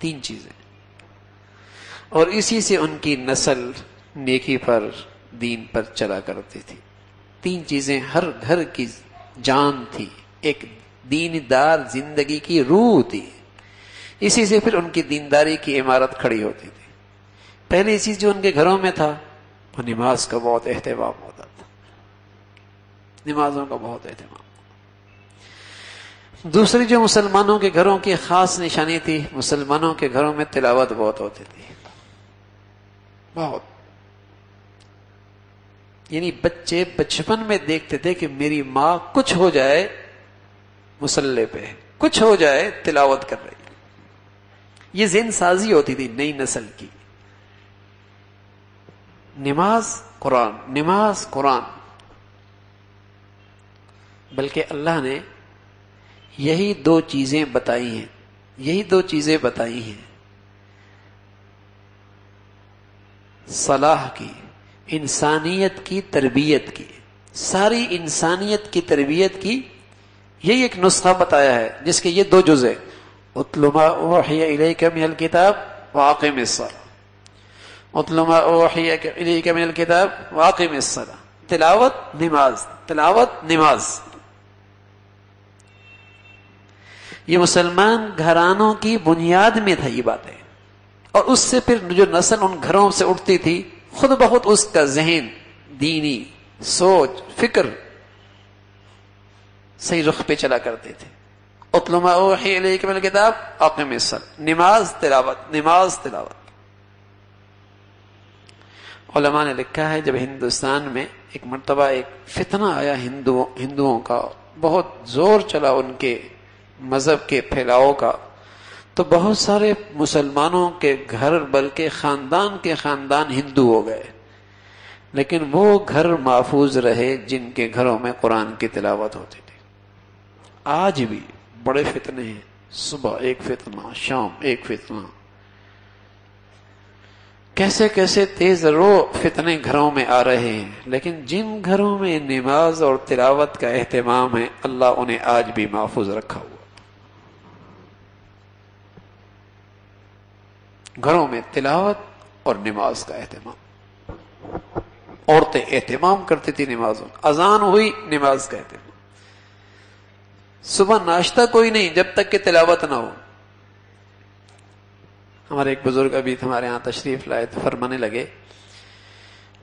تین چیزیں، اور اسی سے ان کی نسل نیکی پر دین پر چلا کرتی تھی. تین چیزیں ہر گھر کی جان تھی، ایک دیندار زندگی کی روح تھی، اسی سے پھر ان کی دینداری کی عمارت کھڑی ہوتی تھی. پہلی چیز جو ان کے گھروں میں تھا وہ نماز کا بہت اہتمام ہوتا تھا، نمازوں کا بہت اہتمام. دوسری جو مسلمانوں کے گھروں کی خاص نشانی تھی، مسلمانوں کے گھروں میں تلاوت بہت ہوتی تھی، بہت. یعنی بچے بچپن میں دیکھتے تھے کہ میری ماں کچھ ہو جائے مصلی پہ، کچھ ہو جائے تلاوت کر رہی. یہ ذہن سازی ہوتی تھی نئی نسل کی. نماز قرآن، نماز قرآن. بلکہ اللہ نے یہی دو چیزیں بتائی ہیں، یہی دو چیزیں بتائی ہیں صلاح کی، انسانیت کی تربیت کی، ساری انسانیت کی تربیت کی. یہی ایک نسخہ بتایا ہے جس کے یہ دو جز ہیں: اتل ما اوحی الیک من الکتاب واقم الصلاۃ. اتل ما اوحی الیک من الکتاب واقم الصلاۃ. تلاوت نماز، تلاوت نماز. یہ مسلمان گھرانوں کی بنیاد میں تھا یہ باتیں، اور اس سے پھر جو نسل ان گھروں سے اٹھتی تھی خود بخود اس کا ذہن، دینی سوچ، فکر صحیح رخ پہ چلا کرتے تھے. اتل ما اوحی الیک من الکتاب واقم الصلاۃ. نماز تلاوت، نماز تلاوت. علماء نے لکھا ہے جب ہندوستان میں ایک مرتبہ ایک فتنہ آیا ہندوؤں کا، بہت زور چلا ان کے مذہب کے پھیلاؤ کا، تو بہت سارے مسلمانوں کے گھر بلکہ خاندان کے خاندان ہندو ہو گئے، لیکن وہ گھر محفوظ رہے جن کے گھروں میں قرآن کی تلاوت ہوتی تھی. آج بھی بڑے فتنے ہیں، صبح ایک فتنہ، شام ایک فتنہ، کیسے کیسے تیز رو فتنے گھروں میں آ رہے ہیں. لیکن جن گھروں میں نماز اور تلاوت کا اہتمام ہے اللہ انہیں آج بھی محفوظ رکھا ہوا. گھروں میں تلاوت اور نماز کا اہتمام. عورتیں اہتمام کرتی تھی نمازوں، اذان ہوئی نماز کا اہتمام. صبح ناشتہ کوئی نہیں جب تک کہ تلاوت نہ ہو. ہمارے ایک بزرگ ابھی ہمارے ہاں تشریف لائے تو فرمانے لگے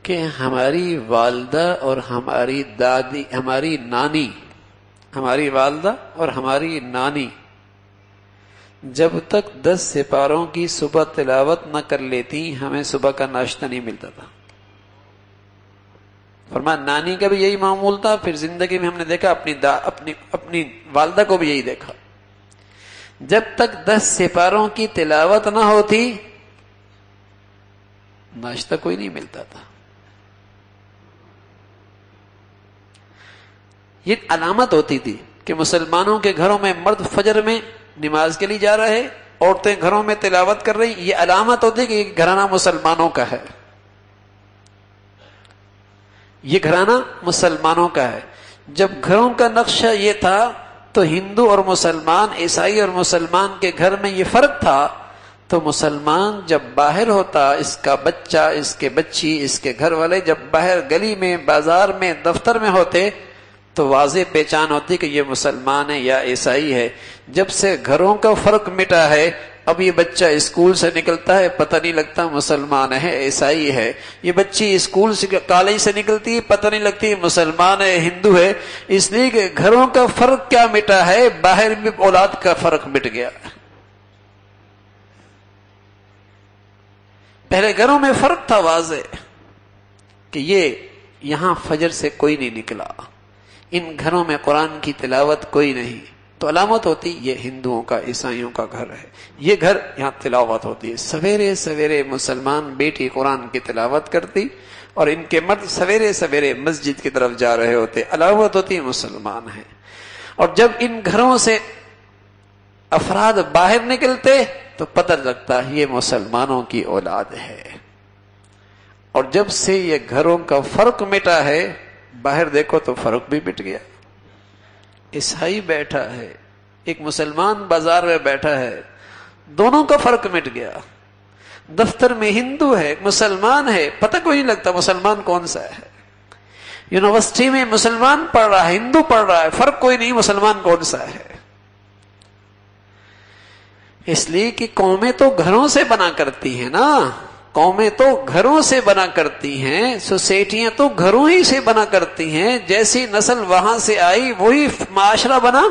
کہ ہماری والدہ اور ہماری دادی، ہماری نانی، ہماری والدہ اور ہماری نانی جب تک 10 سپاروں کی صبح تلاوت نہ کر لیتی ہمیں صبح کا ناشتہ نہیں ملتا تھا. فرمایا نانی کا بھی یہی معمول تھا، پھر زندگی میں ہم نے دیکھا اپنی والدہ کو بھی یہی دیکھا، جب تک 10 سپاروں کی تلاوت نہ ہوتی ناشتہ کوئی نہیں ملتا تھا. یہ علامت ہوتی تھی کہ مسلمانوں کے گھروں میں مرد فجر میں نماز کے لیے جا رہے، عورتیں گھروں میں تلاوت کر رہی. یہ علامت ہوتی کہ یہ گھرانہ مسلمانوں کا ہے، یہ گھرانہ مسلمانوں کا ہے. جب گھروں کا نقشہ یہ تھا تو ہندو اور مسلمان، عیسائی اور مسلمان کے گھر میں یہ فرق تھا. تو مسلمان جب باہر ہوتا، اس کا بچہ، اس کے بچی، اس کے گھر والے جب باہر گلی میں، بازار میں، دفتر میں ہوتے تو واضح پہچان ہوتی کہ یہ مسلمان ہے یا عیسائی ہے. جب سے گھروں کا فرق مٹا ہے اب یہ بچہ اسکول سے نکلتا ہے پتہ نہیں لگتا مسلمان ہے عیسائی ہے، یہ بچی اسکول سے کالج سے نکلتی پتہ نہیں لگتی مسلمان ہے ہندو ہے. اس لیے کہ گھروں کا فرق کیا مٹا ہے، باہر بھی اولاد کا فرق مٹ گیا. پہلے گھروں میں فرق تھا واضح کہ یہ یہاں فجر سے کوئی نہیں نکلا، ان گھروں میں قرآن کی تلاوت کوئی نہیں، تو علامت ہوتی یہ ہندوؤں کا، عیسائیوں کا گھر ہے، یہ گھر یہاں تلاوت ہوتی ہے. سویرے سویرے مسلمان بیٹی قرآن کی تلاوت کرتی اور ان کے مرد سویرے سویرے مسجد کی طرف جا رہے ہوتے، علامت ہوتی مسلمان ہیں. اور جب ان گھروں سے افراد باہر نکلتے تو پتہ لگتا یہ مسلمانوں کی اولاد ہے. اور جب سے یہ گھروں کا فرق مٹا ہے باہر دیکھو تو فرق بھی مٹ گیا. عیسائی بیٹھا ہے، ایک مسلمان بازار میں بیٹھا ہے دونوں کا فرق مٹ گیا. دفتر میں ہندو ہے مسلمان ہے پتہ کوئی نہیں لگتا مسلمان کون سا ہے. یونیورسٹی میں مسلمان پڑھ رہا ہے ہندو پڑھ رہا ہے فرق کوئی نہیں مسلمان کون سا ہے. اس لیے کہ قومیں تو گھروں سے بنا کرتی ہیں نا, قومیں تو گھروں سے بنا کرتی ہیں, سوسائٹیاں تو گھروں ہی سے بنا کرتی ہیں. جیسی نسل وہاں سے آئی وہی معاشرہ بنا.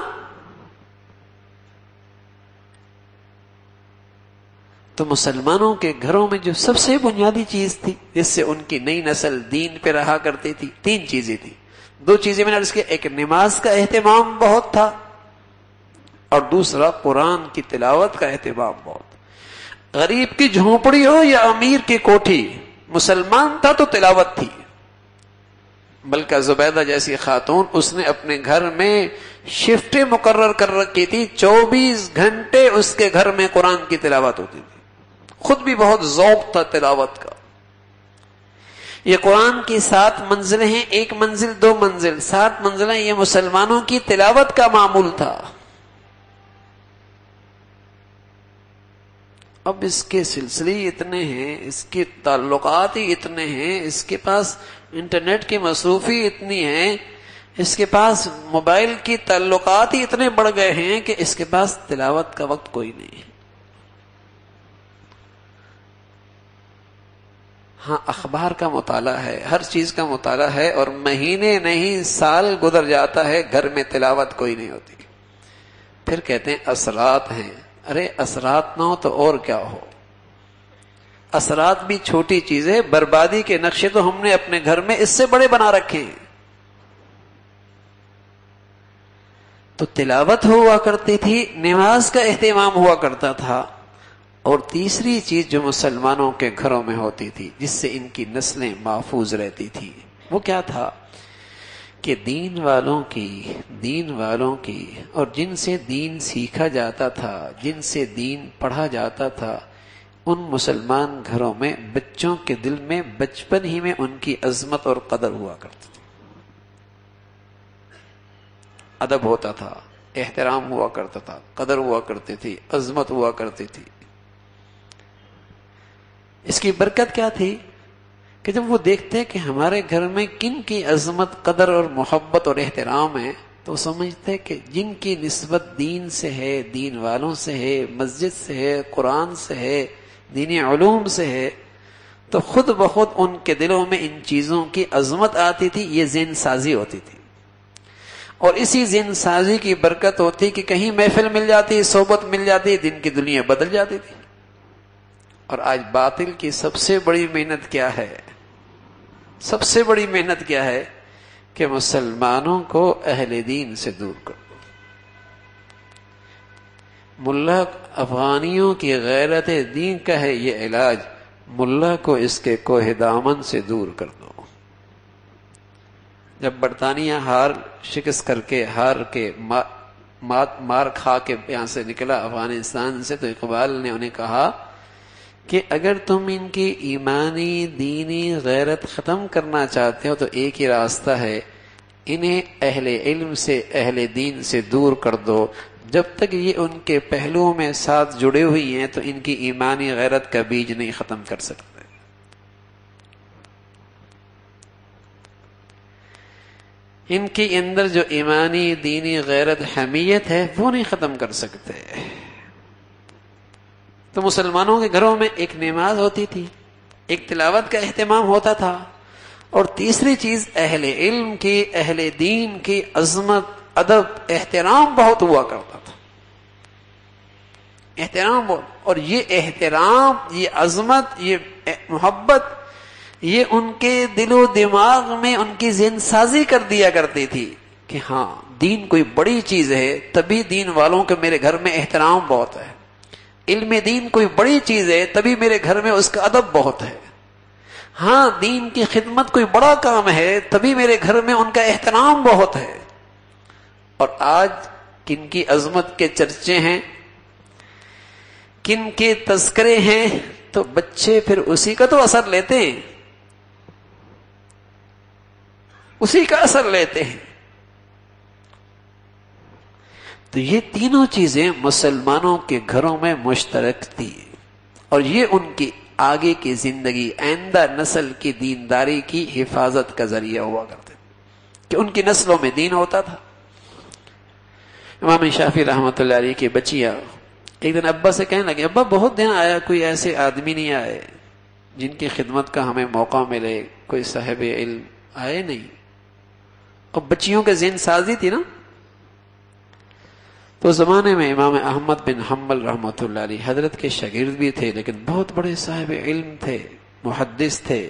تو مسلمانوں کے گھروں میں جو سب سے بنیادی چیز تھی جس سے ان کی نئی نسل دین پہ رہا کرتی تھی, 3 چیزیں تھی. 2 چیزیں میں نے عرض کی, ایک نماز کا اہتمام بہت تھا اور دوسرا قرآن کی تلاوت کا اہتمام بہت. غریب کی جھونپڑی ہو یا امیر کی کوٹھی, مسلمان تھا تو تلاوت تھی. بلکہ زبیدہ جیسی خاتون اس نے اپنے گھر میں شفٹیں مقرر کر رکھی تھی, 24 گھنٹے اس کے گھر میں قرآن کی تلاوت ہوتی تھی. خود بھی بہت ذوق تھا تلاوت کا. یہ قرآن کی 7 منزلیں ہیں, 1 منزل 2 منزل 7 منزلیں, یہ مسلمانوں کی تلاوت کا معمول تھا. اب اس کے سلسلے اتنے ہیں, اس کے تعلقات ہی اتنے ہیں, اس کے پاس انٹرنیٹ کی مصروفی اتنی ہے, اس کے پاس موبائل کی تعلقات ہی اتنے بڑھ گئے ہیں کہ اس کے پاس تلاوت کا وقت کوئی نہیں ہے. ہاں اخبار کا مطالعہ ہے, ہر چیز کا مطالعہ ہے, اور مہینے نہیں سال گزر جاتا ہے گھر میں تلاوت کوئی نہیں ہوتی. پھر کہتے ہیں اثرات ہیں. ارے اثرات نہ ہو تو اور کیا ہو. اثرات بھی چھوٹی چیزیں, بربادی کے نقشے تو ہم نے اپنے گھر میں اس سے بڑے بنا رکھے ہیں. تو تلاوت ہوا کرتی تھی, نماز کا اہتمام ہوا کرتا تھا, اور تیسری چیز جو مسلمانوں کے گھروں میں ہوتی تھی جس سے ان کی نسلیں محفوظ رہتی تھی وہ کیا تھا کہ دین والوں کی اور جن سے دین سیکھا جاتا تھا, جن سے دین پڑھا جاتا تھا, ان مسلمان گھروں میں بچوں کے دل میں بچپن ہی میں ان کی عظمت اور قدر ہوا کرتی تھی. ادب ہوتا تھا, احترام ہوا کرتا تھا, قدر ہوا کرتی تھی, عظمت ہوا کرتی تھی. اس کی برکت کیا تھی کہ جب وہ دیکھتے کہ ہمارے گھر میں کن کی عظمت, قدر اور محبت اور احترام ہے, تو سمجھتے کہ جن کی نسبت دین سے ہے, دین والوں سے ہے, مسجد سے ہے, قرآن سے ہے, دینی علوم سے ہے, تو خود بخود ان کے دلوں میں ان چیزوں کی عظمت آتی تھی. یہ ذہن سازی ہوتی تھی, اور اسی ذہن سازی کی برکت ہوتی کہ کہیں محفل مل جاتی, صحبت مل جاتی, دن کی دنیا بدل جاتی تھی. اور آج باطل کی سب سے بڑی محنت کیا ہے؟ سب سے بڑی محنت کیا ہے کہ مسلمانوں کو اہل دین سے دور کر دو. ملا افغانیوں کی غیرت دین کا ہے یہ علاج, ملا کو اس کے کوہ دامن سے دور کر دو. جب برطانیہ شکست کر کے ہار کے مار کھا کے یہاں سے نکلا افغانستان سے, تو اقبال نے انہیں کہا کہ اگر تم ان کی ایمانی دینی غیرت ختم کرنا چاہتے ہو تو ایک ہی راستہ ہے, انہیں اہل علم سے اہل دین سے دور کر دو. جب تک یہ ان کے پہلوؤں میں ساتھ جڑے ہوئی ہیں تو ان کی ایمانی غیرت کا بیج نہیں ختم کر سکتے. ان کے اندر جو ایمانی دینی غیرت حمیت ہے وہ نہیں ختم کر سکتے. تو مسلمانوں کے گھروں میں ایک نماز ہوتی تھی, ایک تلاوت کا اہتمام ہوتا تھا, اور تیسری چیز اہل علم کی, اہل دین کی عظمت, ادب, احترام بہت ہوا کرتا تھا. احترام بہت, اور یہ احترام, یہ عظمت, یہ محبت, یہ ان کے دل و دماغ میں ان کی ذہن سازی کر دیا کرتی تھی کہ ہاں دین کوئی بڑی چیز ہے, تبھی دین والوں کے میرے گھر میں احترام بہت ہے. علم دین کوئی بڑی چیز ہے, تبھی میرے گھر میں اس کا ادب بہت ہے. ہاں دین کی خدمت کوئی بڑا کام ہے, تبھی میرے گھر میں ان کا احترام بہت ہے. اور آج کن کی عظمت کے چرچے ہیں, کن کے تذکرے ہیں, تو بچے پھر اسی کا تو اثر لیتے ہیں, اسی کا اثر لیتے ہیں. تو یہ تینوں چیزیں مسلمانوں کے گھروں میں مشترک تھی، اور یہ ان کی آگے کی زندگی، آئندہ نسل کی دینداری کی حفاظت کا ذریعہ ہوا کرتے کہ ان کی نسلوں میں دین ہوتا تھا۔ امام شافعی رحمۃ اللہ علیہ کی بچیاں ایک دن ابا سے کہنے لگے، ابا بہت دن آیا کوئی ایسے آدمی نہیں آئے جن کی خدمت کا ہمیں موقع ملے، کوئی صاحب علم آئے نہیں۔ اور بچیوں کے ذہن سازی تھی نا، تو اس زمانے میں امام احمد بن حنبل رحمۃ اللہ علیہ حضرت کے شاگرد بھی تھے، لیکن بہت بڑے صاحب علم تھے، محدث تھے۔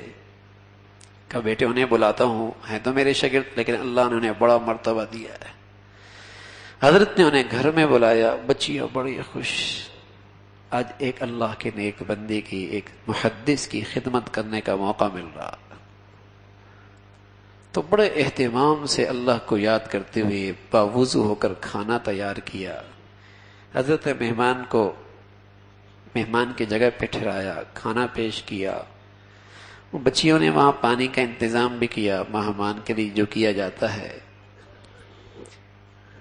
کہ بیٹے انہیں بلاتا ہوں، ہیں تو میرے شاگرد لیکن اللہ نے انہیں بڑا مرتبہ دیا ہے۔ حضرت نے انہیں گھر میں بلایا، بچیاں بڑی خوش، آج ایک اللہ کے نیک بندے کی، ایک محدث کی خدمت کرنے کا موقع مل رہا۔ تو بڑے اہتمام سے اللہ کو یاد کرتے ہوئے باوضو ہو کر کھانا تیار کیا۔ حضرت مہمان کی جگہ پہ ٹھہرایا، کھانا پیش کیا۔ بچیوں نے وہاں پانی کا انتظام بھی کیا، مہمان کے لیے جو کیا جاتا ہے۔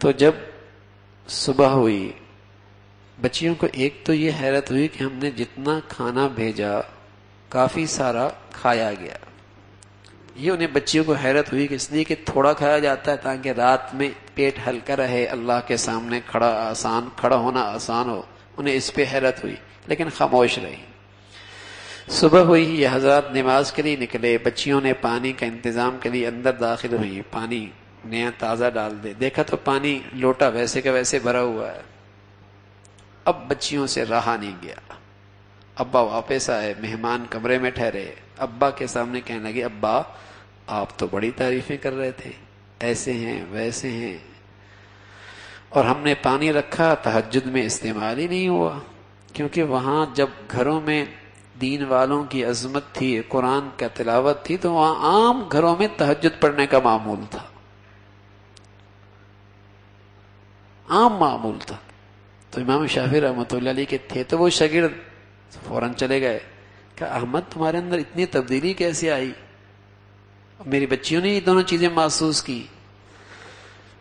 تو جب صبح ہوئی، بچیوں کو ایک تو یہ حیرت ہوئی کہ ہم نے جتنا کھانا بھیجا کافی سارا کھایا گیا۔ یہ انہیں بچیوں کو حیرت ہوئی کہ اس لیے کہ تھوڑا کھایا جاتا ہے تاکہ رات میں پیٹ ہلکا رہے، اللہ کے سامنے کھڑا ہونا آسان ہو۔ انہیں اس پہ حیرت ہوئی لیکن خاموش رہی۔ صبح ہوئی، یہ حضرات نماز کے لیے نکلے، بچیوں نے پانی کا انتظام کے لیے اندر داخل ہوئی، پانی نیا تازہ ڈال دے، دیکھا تو پانی لوٹا ویسے کا ویسے بھرا ہوا ہے۔ اب بچیوں سے رہا نہیں گیا، ابا واپس آئے، مہمان کمرے میں ٹھہرے، ابا کے سامنے کہنے لگے، ابا آپ تو بڑی تعریفیں کر رہے تھے، ایسے ہیں ویسے ہیں، اور ہم نے پانی رکھا تہجد میں استعمال ہی نہیں ہوا، کیونکہ وہاں جب گھروں میں دین والوں کی عظمت تھی، قرآن کا تلاوت تھی، تو وہاں عام گھروں میں تہجد پڑھنے کا معمول تھا، عام معمول تھا۔ تو امام شافعی رحمۃ اللہ علیہ کے تھے تو وہ شاگرد فوراً چلے گئے کہ احمد تمہارے اندر اتنی تبدیلی کیسے آئی؟ میری بچیوں نے یہ دونوں چیزیں محسوس کی۔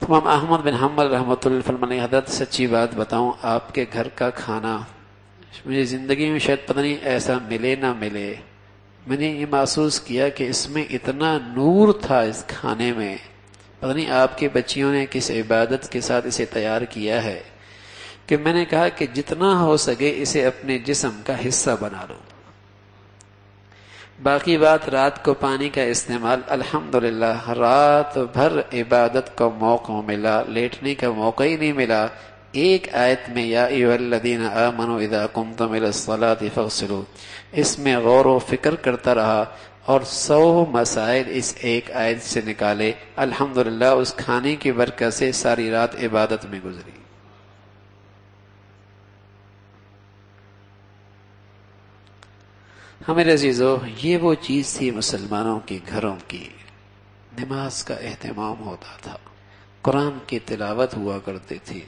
امام احمد بن حنبل رحمۃ اللہ فرمانے، حضرت سچی بات بتاؤں، آپ کے گھر کا کھانا مجھے زندگی میں شاید پتہ نہیں ایسا ملے نہ ملے، میں نے یہ محسوس کیا کہ اس میں اتنا نور تھا اس کھانے میں، پتہ نہیں آپ کی بچیوں نے کس عبادت کے ساتھ اسے تیار کیا ہے کہ میں نے کہا کہ جتنا ہو سکے اسے اپنے جسم کا حصہ بنا لو۔ باقی بات رات کو پانی کا استعمال، الحمدللہ رات بھر عبادت کا موقع ملا، لیٹنے کا موقع ہی نہیں ملا۔ ایک آیت میں یا ایھا الذین آمنوا اذا قمتم الی الصلاۃ فاغسلوا، اس میں غور و فکر کرتا رہا اور 100 مسائل اس ایک آیت سے نکالے۔ الحمدللہ اس کھانے کی برکت سے ساری رات عبادت میں گزری۔ ہمارے عزیزو، یہ وہ چیز تھی مسلمانوں کے گھروں کی۔ نماز کا اہتمام ہوتا تھا، قرآن کی تلاوت ہوا کرتی تھی،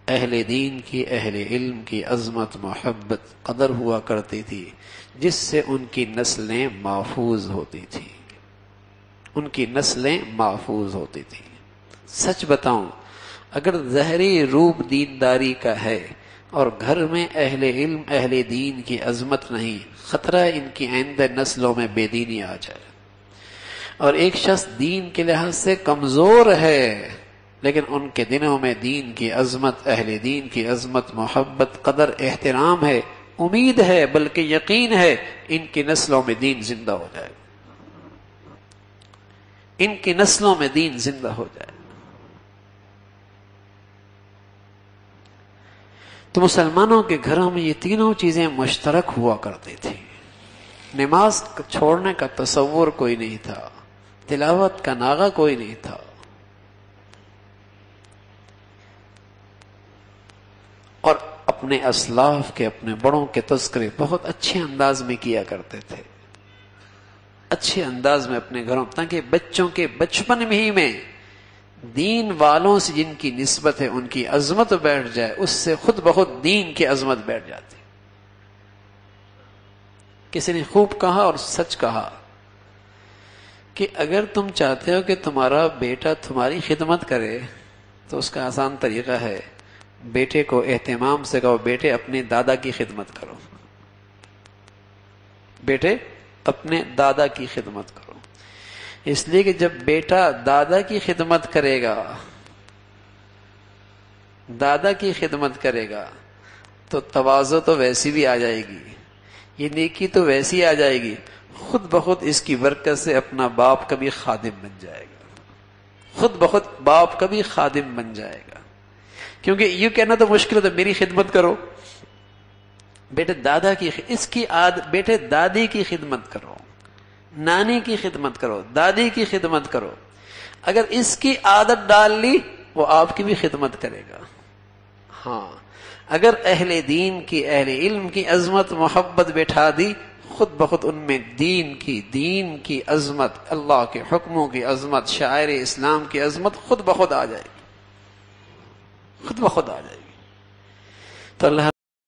اہل دین کی، اہل علم کی عظمت، محبت، قدر ہوا کرتی تھی، جس سے ان کی نسلیں محفوظ ہوتی تھیں، ان کی نسلیں محفوظ ہوتی تھیں۔ سچ بتاؤں، اگر ظاہری روپ دینداری کا ہے اور گھر میں اہل علم اہل دین کی عظمت نہیں، خطرہ ہے ان کی آئندہ نسلوں میں بے دینی آ جائے۔ اور ایک شخص دین کے لحاظ سے کمزور ہے لیکن ان کے دنوں میں دین کی عظمت، اہل دین کی عظمت، محبت، قدر، احترام ہے، امید ہے بلکہ یقین ہے ان کی نسلوں میں دین زندہ ہو جائے، ان کی نسلوں میں دین زندہ ہو جائے۔ تو مسلمانوں کے گھروں میں یہ تینوں چیزیں مشترک ہوا کرتی تھی۔ نماز چھوڑنے کا تصور کوئی نہیں تھا، تلاوت کا ناغہ کوئی نہیں تھا۔ اور اپنے اسلاف کے، اپنے بڑوں کے تذکرے بہت اچھے انداز میں کیا کرتے تھے، اچھے انداز میں اپنے گھروں، تاکہ بچوں کے بچپن ہی میں دین والوں سے جن کی نسبت ہے ان کی عظمت بیٹھ جائے، اس سے خود بخود دین کی عظمت بیٹھ جاتی۔ کسی نے خوب کہا اور سچ کہا کہ اگر تم چاہتے ہو کہ تمہارا بیٹا تمہاری خدمت کرے تو اس کا آسان طریقہ ہے بیٹے کو اہتمام سے کہو بیٹے اپنے دادا کی خدمت کرو، بیٹے اپنے دادا کی خدمت کرو، اس لیے کہ جب بیٹا دادا کی خدمت کرے گا، دادا کی خدمت کرے گا تو تواضع تو ویسی بھی آ جائے گی، یہ نیکی تو ویسی آ جائے گی، خود بخود اس کی برکت سے اپنا باپ کا بھی خادم بن جائے گا، خود بخود باپ کا بھی خادم بن جائے گا۔ کیونکہ یہ کہنا تو مشکل ہے تو میری خدمت کرو، بیٹے دادا کی اس کی بیٹے دادی کی خدمت کرو، نانی کی خدمت کرو، دادی کی خدمت کرو، اگر اس کی عادت ڈال لی وہ آپ کی بھی خدمت کرے گا۔ ہاں اگر اہل دین کی، اہل علم کی عظمت محبت بٹھا دی، خود بخود ان میں دین کی عظمت، اللہ کے حکموں کی عظمت، شاعر اسلام کی عظمت خود بخود آ جائے گی، خود بخود آ جائے گی۔ تو اللہ